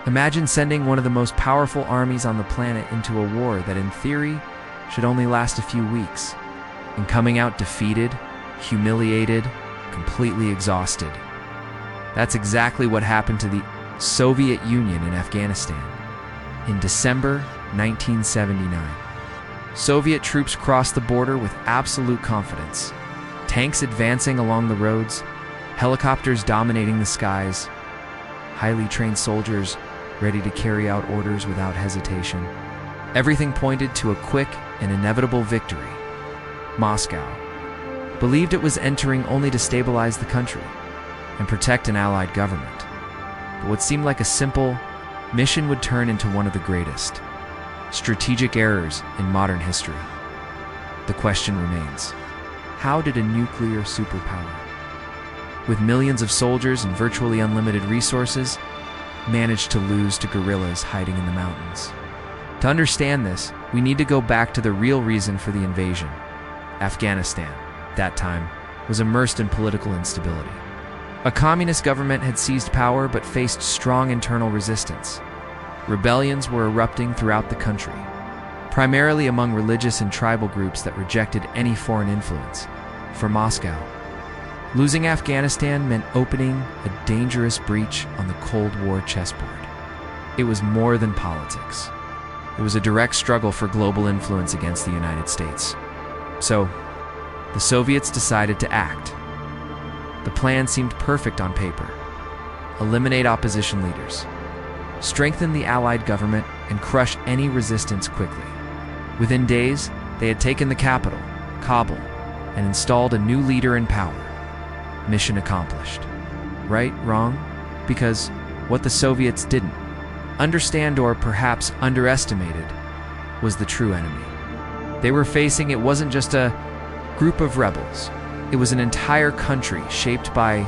Imagine sending one of the most powerful armies on the planet into a war that, in theory, should only last a few weeks, and coming out defeated, humiliated, completely exhausted. That's exactly what happened to the Soviet Union in Afghanistan. In December 1979, Soviet troops crossed the border with absolute confidence. Tanks advancing along the roads, helicopters dominating the skies, highly trained soldiers ready to carry out orders without hesitation. Everything pointed to a quick and inevitable victory. Moscow believed it was entering only to stabilize the country and protect an allied government. But what seemed like a simple mission would turn into one of the greatest strategic errors in modern history. The question remains, how did a nuclear superpower, with millions of soldiers and virtually unlimited resources, manage to lose to guerrillas hiding in the mountains? To understand this, we need to go back to the real reason for the invasion. Afghanistan, at that time, was immersed in political instability. A communist government had seized power but faced strong internal resistance. Rebellions were erupting throughout the country, primarily among religious and tribal groups that rejected any foreign influence. For Moscow, losing Afghanistan meant opening a dangerous breach on the Cold War chessboard. It was more than politics. It was a direct struggle for global influence against the United States. So, the Soviets decided to act. The plan seemed perfect on paper. Eliminate opposition leaders, strengthen the Allied government, and crush any resistance quickly. Within days, they had taken the capital, Kabul, and installed a new leader in power. Mission accomplished. Right? Wrong? Because what the Soviets didn't understand, or perhaps underestimated, was the true enemy. They were facing, it wasn't just a group of rebels. It was an entire country shaped by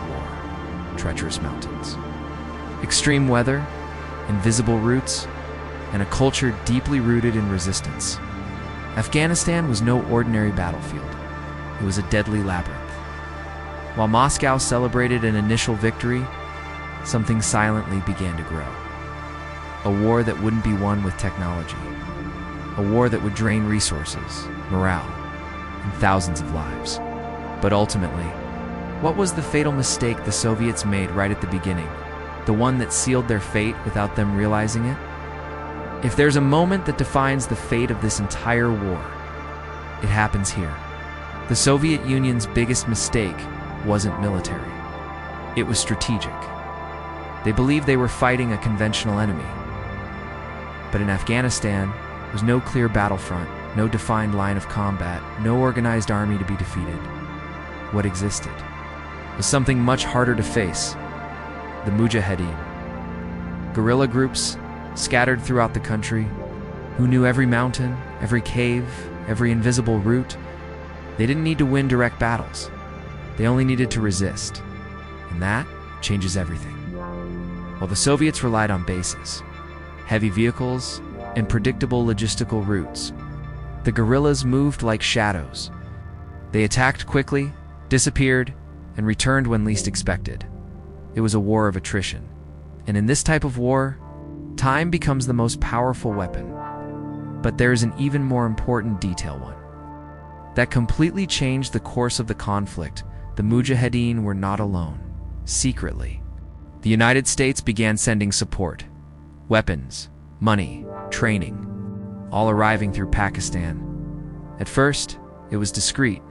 war, treacherous mountains, extreme weather, invisible routes, and a culture deeply rooted in resistance. Afghanistan was no ordinary battlefield. It was a deadly labyrinth. While Moscow celebrated an initial victory, something silently began to grow. A war that wouldn't be won with technology. A war that would drain resources, morale, and thousands of lives. But ultimately, what was the fatal mistake the Soviets made right at the beginning? The one that sealed their fate without them realizing it? If there's a moment that defines the fate of this entire war, it happens here. The Soviet Union's biggest mistake wasn't military. It was strategic. They believed they were fighting a conventional enemy. But in Afghanistan, there was no clear battlefront, no defined line of combat, no organized army to be defeated. What existed was something much harder to face: the Mujahideen. Guerrilla groups scattered throughout the country, who knew every mountain, every cave, every invisible route. They didn't need to win direct battles. They only needed to resist. And that changes everything. While the Soviets relied on bases, heavy vehicles, and predictable logistical routes, the guerrillas moved like shadows. They attacked quickly, disappeared, and returned when least expected. It was a war of attrition. And in this type of war, time becomes the most powerful weapon. But there is an even more important detail, one that completely changed the course of the conflict. The Mujahideen were not alone. Secretly, the United States began sending support, weapons, money, training, all arriving through Pakistan. At first, it was discreet,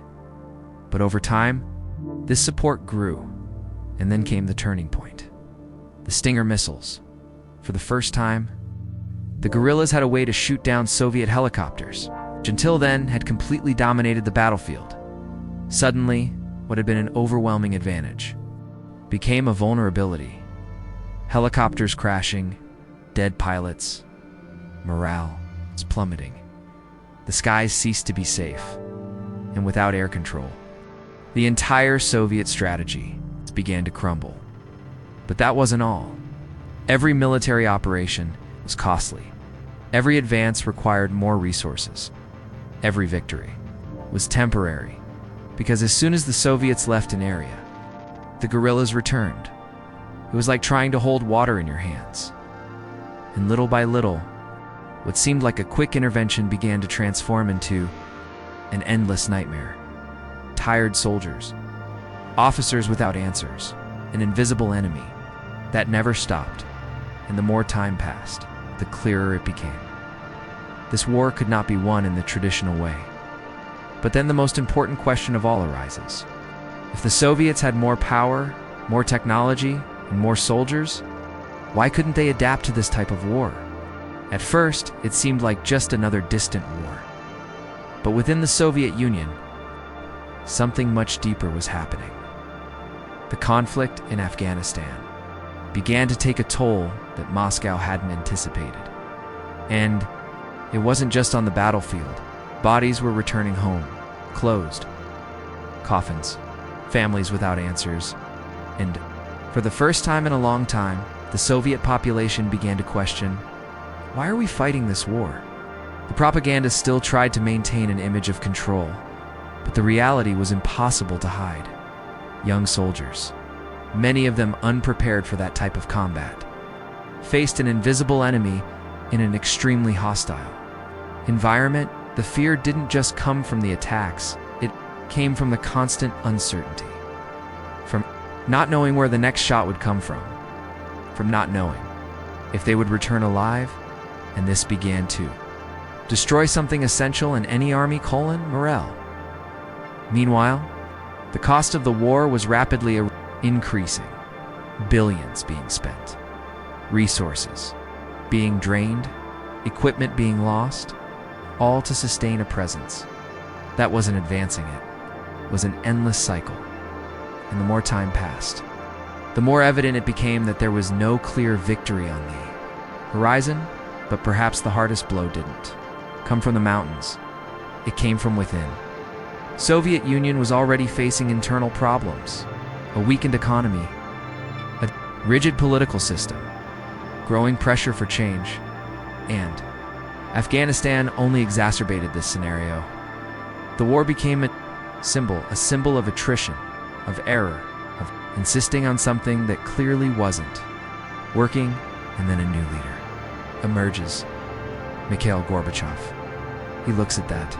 but over time, this support grew, and then came the turning point. The Stinger missiles. For the first time, the guerrillas had a way to shoot down Soviet helicopters, which until then had completely dominated the battlefield. Suddenly, what had been an overwhelming advantage became a vulnerability. Helicopters crashing, dead pilots, morale was plummeting. The skies ceased to be safe, and without air control, the entire Soviet strategy began to crumble. But that wasn't all. Every military operation was costly. Every advance required more resources. Every victory was temporary, because as soon as the Soviets left an area, the guerrillas returned. It was like trying to hold water in your hands. And little by little, what seemed like a quick intervention began to transform into an endless nightmare. Tired soldiers, officers without answers, an invisible enemy that never stopped. And the more time passed, the clearer it became. This war could not be won in the traditional way. But then the most important question of all arises. If the Soviets had more power, more technology, and more soldiers, why couldn't they adapt to this type of war? At first, it seemed like just another distant war. But within the Soviet Union, something much deeper was happening. The conflict in Afghanistan began to take a toll that Moscow hadn't anticipated. And it wasn't just on the battlefield. Bodies were returning home, closed, coffins, families without answers, and for the first time in a long time, the Soviet population began to question, why are we fighting this war? The propaganda still tried to maintain an image of control, but the reality was impossible to hide. Young soldiers, many of them unprepared for that type of combat, faced an invisible enemy in an extremely hostile environment. The fear didn't just come from the attacks, it came from the constant uncertainty. From not knowing where the next shot would come from not knowing if they would return alive, and this began to destroy something essential in any army: morale. Meanwhile, the cost of the war was rapidly increasing, billions being spent, resources being drained, equipment being lost, all to sustain a presence that wasn't advancing. It was an endless cycle, and the more time passed, the more evident it became that there was no clear victory on the horizon. But perhaps the hardest blow didn't come from the mountains. It came from within. Soviet Union was already facing internal problems, a weakened economy, a rigid political system, growing pressure for change, and Afghanistan only exacerbated this scenario. The war became a symbol of attrition, of error, of insisting on something that clearly wasn't working, and then a new leader emerges, Mikhail Gorbachev. He looks at that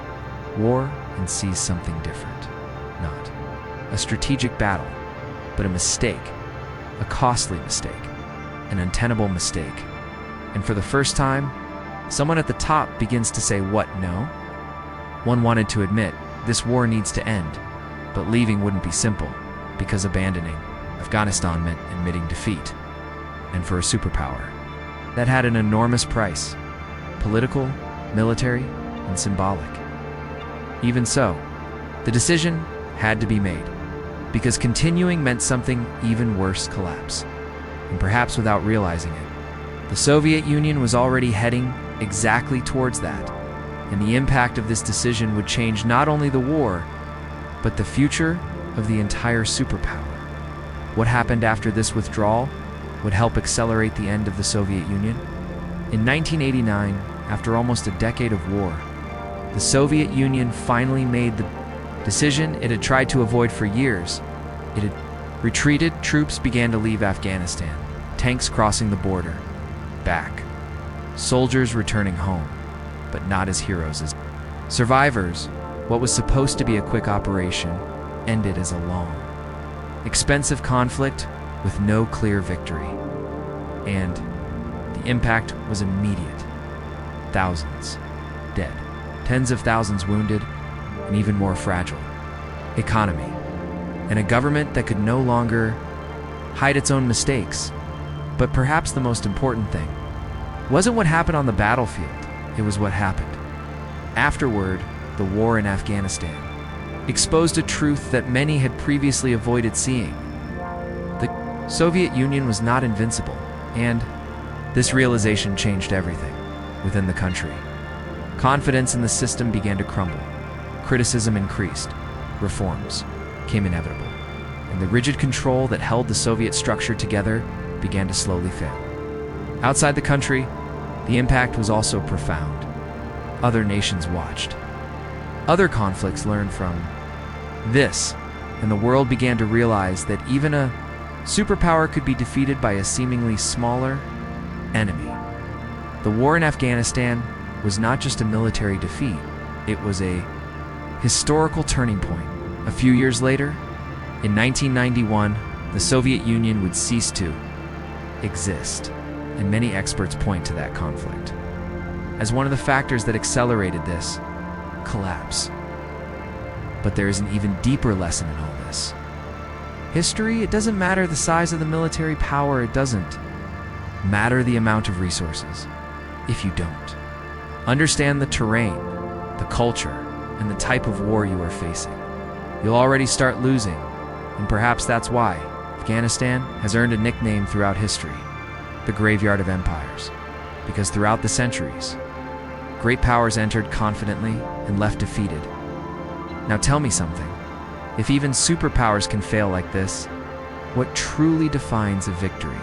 war and sees something different. Not a strategic battle, but a mistake, a costly mistake, an untenable mistake. And for the first time, someone at the top begins to say, what, no? One wanted to admit, this war needs to end, but leaving wouldn't be simple, because abandoning Afghanistan meant admitting defeat. And for a superpower, that had an enormous price, political, military, and symbolic. Even so, the decision had to be made, because continuing meant something even worse: collapse. And perhaps without realizing it, the Soviet Union was already heading exactly towards that, and the impact of this decision would change not only the war, but the future of the entire superpower. What happened after this withdrawal would help accelerate the end of the Soviet Union. In 1989, after almost a decade of war, the Soviet Union finally made the decision it had tried to avoid for years. It had retreated, troops began to leave Afghanistan, tanks crossing the border, back, soldiers returning home, but not as heroes as survivors. What was supposed to be a quick operation ended as a long, expensive conflict with no clear victory. And the impact was immediate. Thousands dead, tens of thousands wounded, an even more fragile economy, and a government that could no longer hide its own mistakes. But perhaps the most important thing wasn't what happened on the battlefield, it was what happened afterward. The war in Afghanistan exposed a truth that many had previously avoided seeing. The Soviet Union was not invincible, and this realization changed everything within the country. Confidence in the system began to crumble. Criticism increased. Reforms came inevitable. And the rigid control that held the Soviet structure together began to slowly fail. Outside the country, the impact was also profound. Other nations watched. Other conflicts learned from this, and the world began to realize that even a Superpower could be defeated by a seemingly smaller enemy. The war in Afghanistan was not just a military defeat, it was a historical turning point. A few years later, in 1991, the Soviet Union would cease to exist, and many experts point to that conflict as one of the factors that accelerated this collapse. But there is an even deeper lesson in all this. History, it doesn't matter the size of the military power, it doesn't matter the amount of resources. If you don't understand the terrain, the culture, and the type of war you are facing, you'll already start losing. And perhaps that's why Afghanistan has earned a nickname throughout history, the graveyard of empires. Because throughout the centuries, great powers entered confidently and left defeated. Now tell me something. If even superpowers can fail like this, what truly defines a victory?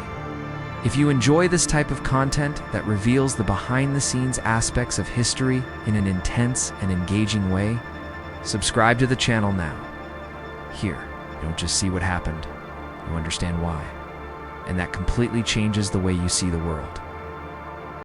If you enjoy this type of content that reveals the behind-the-scenes aspects of history in an intense and engaging way, subscribe to the channel now. Here, you don't just see what happened, you understand why. And that completely changes the way you see the world.